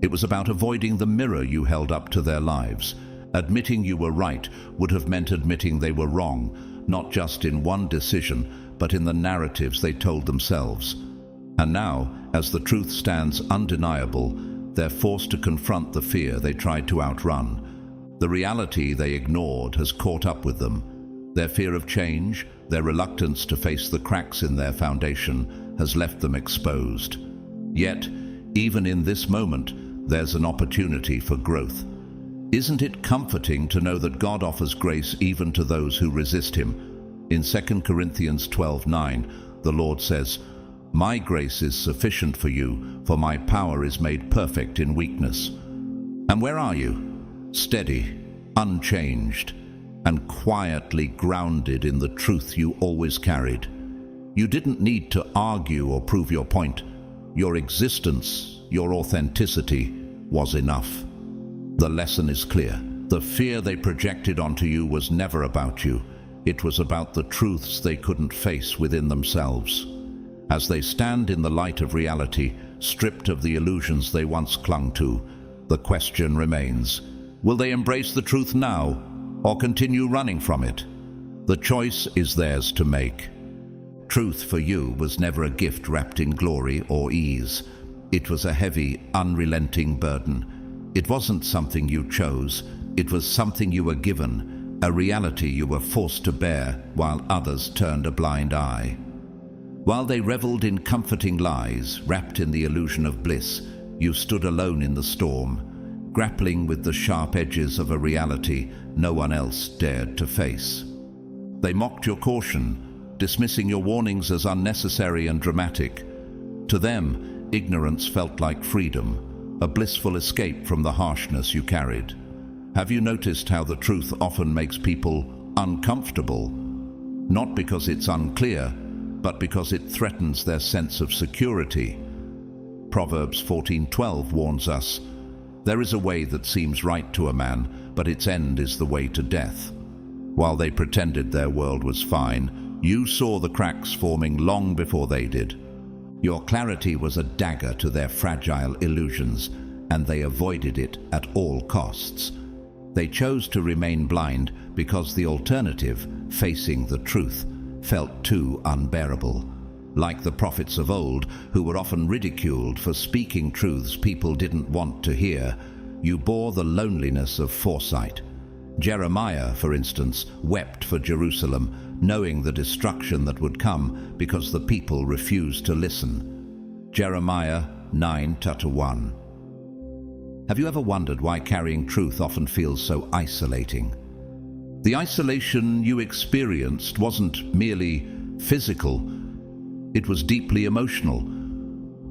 It was about avoiding the mirror you held up to their lives. Admitting you were right would have meant admitting they were wrong, not just in one decision, but in the narratives they told themselves. And now, as the truth stands undeniable, they're forced to confront the fear they tried to outrun. The reality they ignored has caught up with them. Their fear of change, their reluctance to face the cracks in their foundation, has left them exposed. Yet, even in this moment, there's an opportunity for growth. Isn't it comforting to know that God offers grace even to those who resist him? In 2 Corinthians 12:9, the Lord says, My grace is sufficient for you, for my power is made perfect in weakness. And where are you? Steady, unchanged, and quietly grounded in the truth you always carried. You didn't need to argue or prove your point. Your existence, your authenticity, was enough. The lesson is clear. The fear they projected onto you was never about you. It was about the truths they couldn't face within themselves. As they stand in the light of reality, stripped of the illusions they once clung to, the question remains, will they embrace the truth now or continue running from it? The choice is theirs to make. Truth for you was never a gift wrapped in glory or ease. It was a heavy, unrelenting burden. It wasn't something you chose. It was something you were given, a reality you were forced to bear while others turned a blind eye. While they reveled in comforting lies, wrapped in the illusion of bliss, you stood alone in the storm, grappling with the sharp edges of a reality no one else dared to face. They mocked your caution, dismissing your warnings as unnecessary and dramatic. To them, ignorance felt like freedom, a blissful escape from the harshness you carried. Have you noticed how the truth often makes people uncomfortable? Not because it's unclear, but because it threatens their sense of security. Proverbs 14:12 warns us, "There is a way that seems right to a man, but its end is the way to death." While they pretended their world was fine, you saw the cracks forming long before they did. Your clarity was a dagger to their fragile illusions, and they avoided it at all costs. They chose to remain blind because the alternative, facing the truth, felt too unbearable. Like the prophets of old, who were often ridiculed for speaking truths people didn't want to hear, you bore the loneliness of foresight. Jeremiah, for instance, wept for Jerusalem, knowing the destruction that would come because the people refused to listen. Jeremiah 9:1. Have you ever wondered why carrying truth often feels so isolating? The isolation you experienced wasn't merely physical, it was deeply emotional.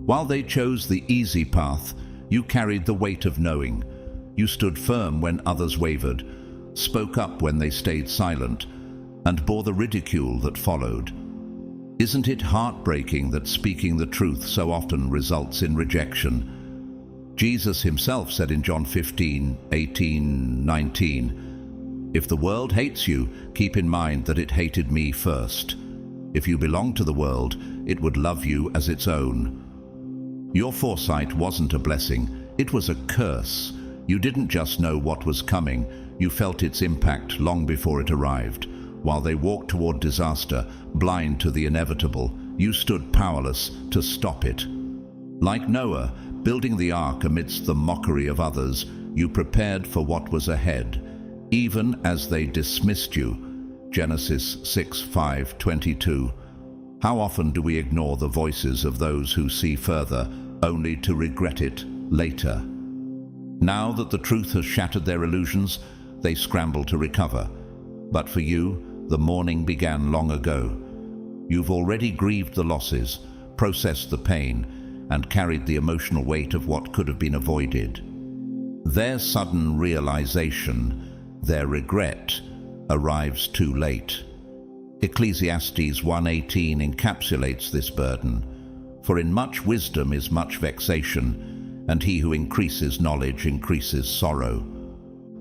While they chose the easy path, you carried the weight of knowing. You stood firm when others wavered, spoke up when they stayed silent, and bore the ridicule that followed. Isn't it heartbreaking that speaking the truth so often results in rejection? Jesus himself said in John 15:18-19, "If the world hates you, keep in mind that it hated me first. If you belong to the world, it would love you as its own." Your foresight wasn't a blessing, it was a curse. You didn't just know what was coming, you felt its impact long before it arrived. While they walked toward disaster, blind to the inevitable, you stood powerless to stop it. Like Noah, building the ark amidst the mockery of others, you prepared for what was ahead, even as they dismissed you. Genesis 6:5-22. How often do we ignore the voices of those who see further, only to regret it later? Now that the truth has shattered their illusions, they scramble to recover. But for you, the mourning began long ago. You've already grieved the losses, processed the pain, and carried the emotional weight of what could have been avoided. Their sudden realization, their regret, arrives too late. Ecclesiastes 1:18 encapsulates this burden. "For in much wisdom is much vexation, and he who increases knowledge increases sorrow."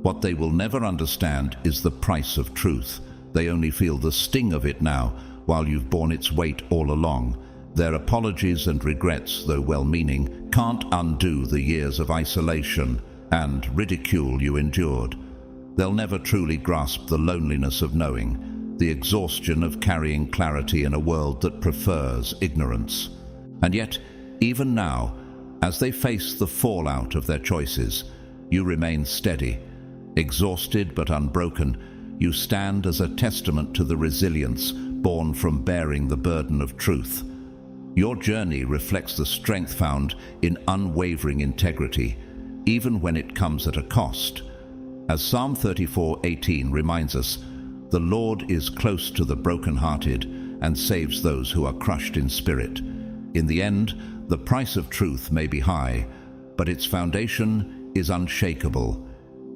What they will never understand is the price of truth. They only feel the sting of it now, while you've borne its weight all along. Their apologies and regrets, though well-meaning, can't undo the years of isolation and ridicule you endured. They'll never truly grasp the loneliness of knowing, the exhaustion of carrying clarity in a world that prefers ignorance. And yet, even now, as they face the fallout of their choices, you remain steady. Exhausted but unbroken, you stand as a testament to the resilience born from bearing the burden of truth. Your journey reflects the strength found in unwavering integrity, even when it comes at a cost. As Psalm 34:18 reminds us, "The Lord is close to the brokenhearted and saves those who are crushed in spirit." In the end, the price of truth may be high, but its foundation is unshakable,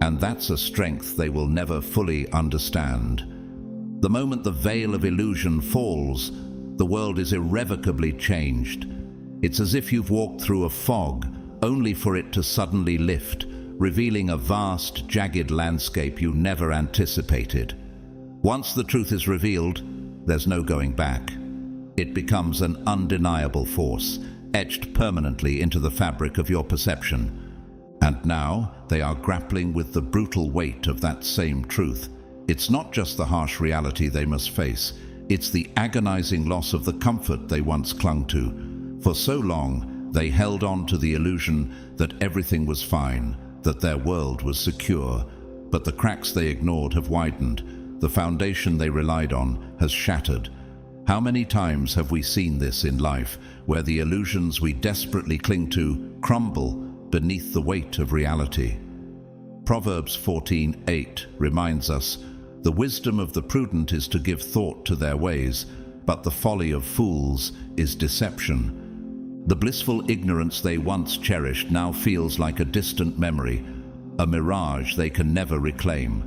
and that's a strength they will never fully understand. The moment the veil of illusion falls, the world is irrevocably changed. It's as if you've walked through a fog, only for it to suddenly lift, revealing a vast, jagged landscape you never anticipated. Once the truth is revealed, there's no going back. It becomes an undeniable force, etched permanently into the fabric of your perception. And now they are grappling with the brutal weight of that same truth. It's not just the harsh reality they must face, it's the agonizing loss of the comfort they once clung to. For so long, they held on to the illusion that everything was fine, that their world was secure. But the cracks they ignored have widened. The foundation they relied on has shattered. How many times have we seen this in life, where the illusions we desperately cling to crumble beneath the weight of reality? Proverbs 14:8 reminds us, "The wisdom of the prudent is to give thought to their ways, but the folly of fools is deception." The blissful ignorance they once cherished now feels like a distant memory, a mirage they can never reclaim.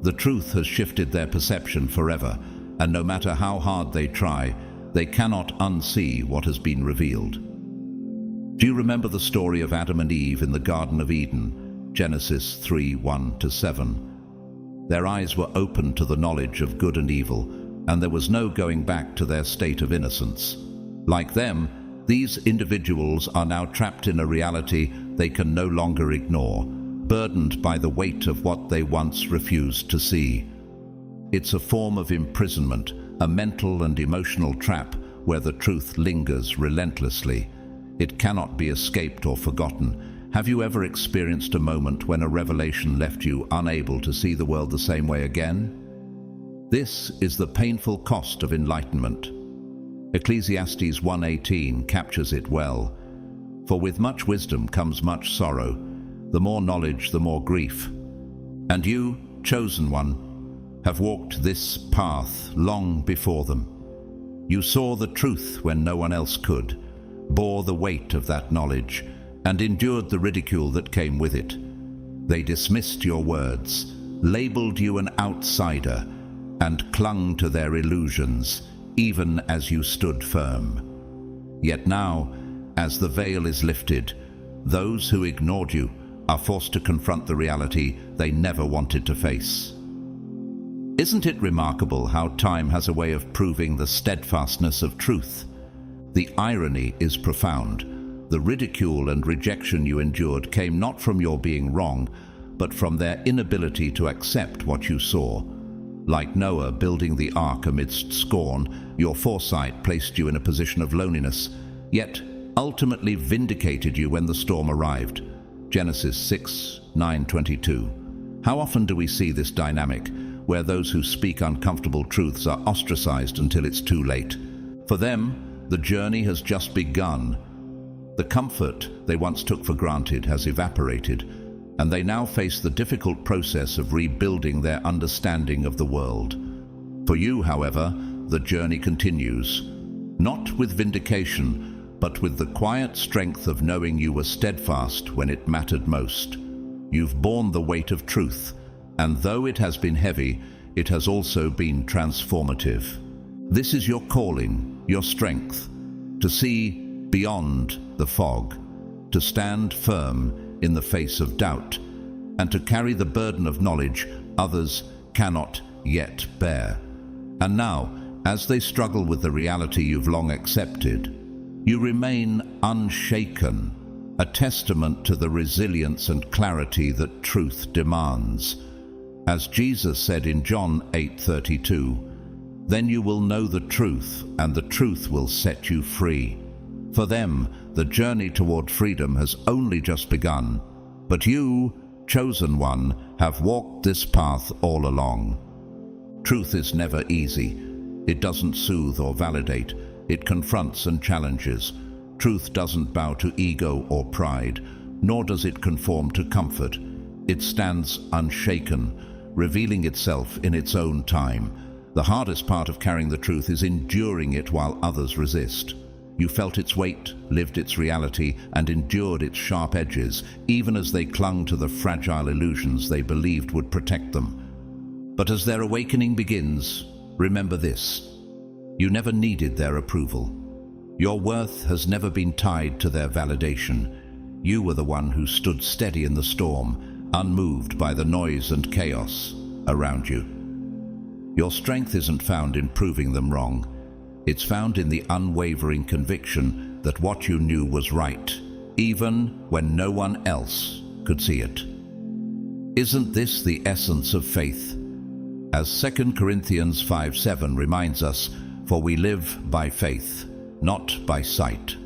The truth has shifted their perception forever, and no matter how hard they try, they cannot unsee what has been revealed. Do you remember the story of Adam and Eve in the Garden of Eden? Genesis 3:1-7. Their eyes were opened to the knowledge of good and evil, and there was no going back to their state of innocence. Like them, these individuals are now trapped in a reality they can no longer ignore, burdened by the weight of what they once refused to see. It's a form of imprisonment, a mental and emotional trap where the truth lingers relentlessly. It cannot be escaped or forgotten. Have you ever experienced a moment when a revelation left you unable to see the world the same way again? This is the painful cost of enlightenment. Ecclesiastes 1:18 captures it well. "For with much wisdom comes much sorrow. The more knowledge, the more grief. And you, chosen one, have walked this path long before them. You saw the truth when no one else could, bore the weight of that knowledge, and endured the ridicule that came with it. They dismissed your words, labeled you an outsider, and clung to their illusions, even as you stood firm. Yet now, as the veil is lifted, those who ignored you are forced to confront the reality they never wanted to face." Isn't it remarkable how time has a way of proving the steadfastness of truth? The irony is profound. The ridicule and rejection you endured came not from your being wrong, but from their inability to accept what you saw. Like Noah building the ark amidst scorn, your foresight placed you in a position of loneliness, yet ultimately vindicated you when the storm arrived. Genesis 6:9-22. How often do we see this dynamic, where those who speak uncomfortable truths are ostracized until it's too late? For them, the journey has just begun. The comfort they once took for granted has evaporated, and they now face the difficult process of rebuilding their understanding of the world. For you, however, the journey continues, not with vindication, but with the quiet strength of knowing you were steadfast when it mattered most. You've borne the weight of truth, and though it has been heavy, it has also been transformative. This is your calling, your strength, to see beyond the fog, to stand firm in the face of doubt, and to carry the burden of knowledge others cannot yet bear. And now, as they struggle with the reality you've long accepted, you remain unshaken, a testament to the resilience and clarity that truth demands. As Jesus said in John 8:32, "Then you will know the truth, and the truth will set you free." For them, the journey toward freedom has only just begun, but you, chosen one, have walked this path all along. Truth is never easy. It doesn't soothe or validate. It confronts and challenges. Truth doesn't bow to ego or pride, nor does it conform to comfort. It stands unshaken, revealing itself in its own time. The hardest part of carrying the truth is enduring it while others resist. You felt its weight, lived its reality, and endured its sharp edges, even as they clung to the fragile illusions they believed would protect them. But as their awakening begins, remember this: you never needed their approval. Your worth has never been tied to their validation. You were the one who stood steady in the storm, unmoved by the noise and chaos around you. Your strength isn't found in proving them wrong. It's found in the unwavering conviction that what you knew was right, even when no one else could see it. Isn't this the essence of faith? As 2 Corinthians 5:7 reminds us, for we live by faith, not by sight.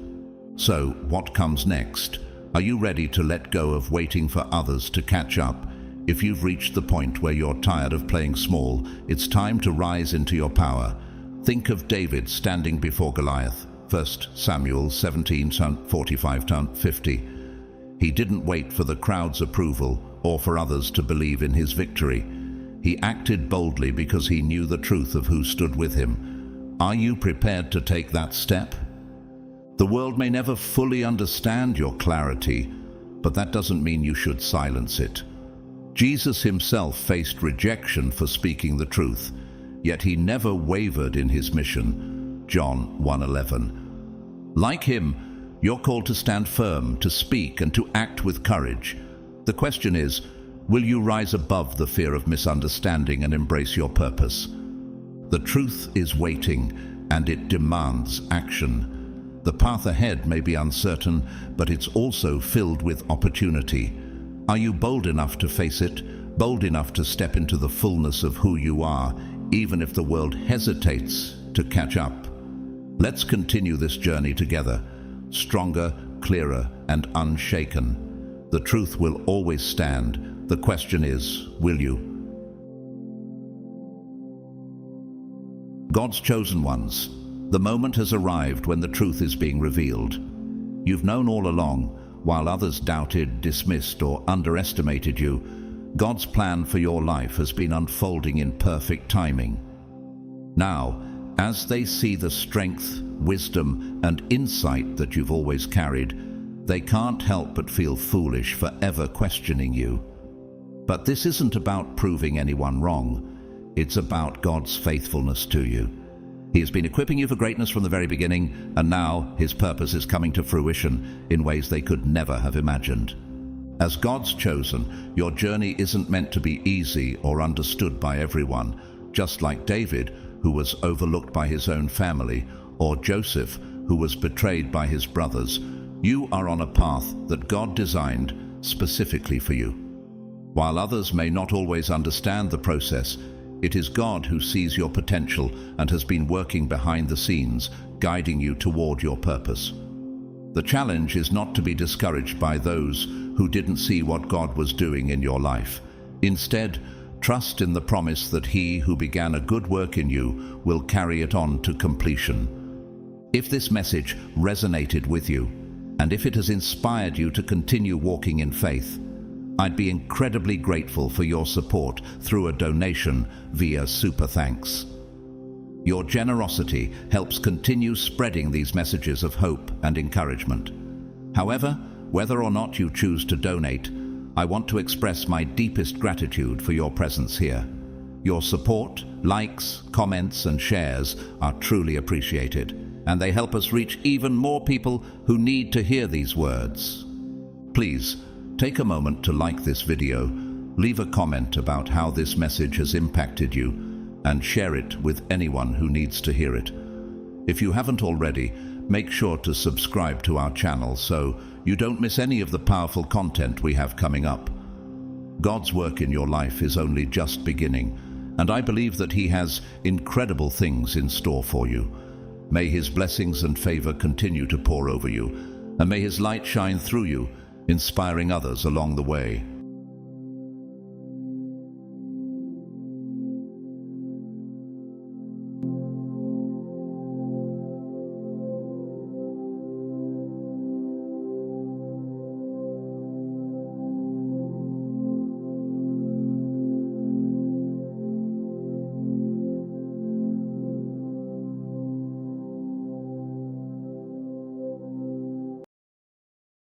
So, what comes next? Are you ready to let go of waiting for others to catch up? If you've reached the point where you're tired of playing small, it's time to rise into your power. Think of David standing before Goliath, 1 Samuel 17:45-50. He didn't wait for the crowd's approval or for others to believe in his victory. He acted boldly because he knew the truth of who stood with him. Are you prepared to take that step? The world may never fully understand your clarity, but that doesn't mean you should silence it. Jesus himself faced rejection for speaking the truth, yet he never wavered in his mission. John 1:11. Like him, you're called to stand firm, to speak, and to act with courage. The question is, will you rise above the fear of misunderstanding and embrace your purpose? The truth is waiting, and it demands action. The path ahead may be uncertain, but it's also filled with opportunity. Are you bold enough to face it? Bold enough to step into the fullness of who you are, even if the world hesitates to catch up? Let's continue this journey together, stronger, clearer, and unshaken. The truth will always stand. The question is, will you? God's chosen ones. The moment has arrived when the truth is being revealed. You've known all along, while others doubted, dismissed, or underestimated you, God's plan for your life has been unfolding in perfect timing. Now, as they see the strength, wisdom, and insight that you've always carried, they can't help but feel foolish for ever questioning you. But this isn't about proving anyone wrong. It's about God's faithfulness to you. He has been equipping you for greatness from the very beginning, and now his purpose is coming to fruition in ways they could never have imagined. As God's chosen, your journey isn't meant to be easy or understood by everyone, just like David, who was overlooked by his own family, or Joseph, who was betrayed by his brothers. You are on a path that God designed specifically for you. While others may not always understand the process, it is God who sees your potential and has been working behind the scenes, guiding you toward your purpose. The challenge is not to be discouraged by those who didn't see what God was doing in your life. Instead, trust in the promise that He who began a good work in you will carry it on to completion. If this message resonated with you, and if it has inspired you to continue walking in faith, I'd be incredibly grateful for your support through a donation via Super Thanks. Your generosity helps continue spreading these messages of hope and encouragement. However, whether or not you choose to donate, I want to express my deepest gratitude for your presence here. Your support, likes, comments, and shares are truly appreciated, and they help us reach even more people who need to hear these words. Please, take a moment to like this video, leave a comment about how this message has impacted you, and share it with anyone who needs to hear it. If you haven't already, make sure to subscribe to our channel so you don't miss any of the powerful content we have coming up. God's work in your life is only just beginning, and I believe that He has incredible things in store for you. May His blessings and favor continue to pour over you, and may His light shine through you, inspiring others along the way.